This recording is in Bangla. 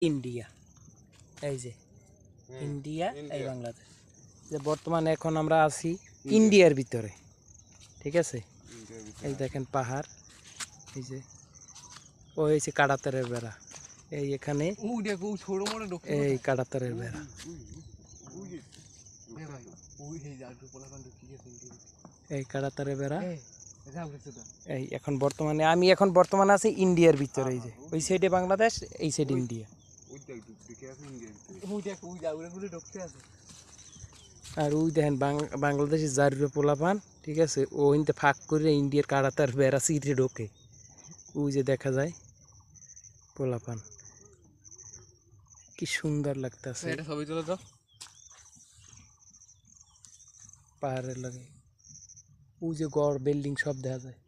ইন্ডিয়া, এই যে ইন্ডিয়া, এই বাংলাদেশ। যে বর্তমানে এখন আমরা আছি ইন্ডিয়ার ভিতরে, ঠিক আছে। এই দেখেন পাহাড়, এই যে ও হয়েছে কাঁটাতারের বেড়া, এই এখানে এই কাঁটাতারের বেড়া, এই কাঁটাতারের বেড়া। এই এখন বর্তমানে আমি আছি ইন্ডিয়ার ভিতরে, এই যে ওই সাইডে বাংলাদেশ, এই সাইডে ইন্ডিয়া। আর ওই দেখেন বাংলাদেশের জারির পোলাপান, ঠিক আছে, ও ইনতে ফাঁক করে ইন্ডিয়ার কাঁটাতার বেড়া সিটে ঢোকে, ওই যে দেখা যায় পোলাপান, কি সুন্দর লাগতেছে পাহাড়ের লাগে। ওই যে গড় বিল্ডিং সব দেখা যায়।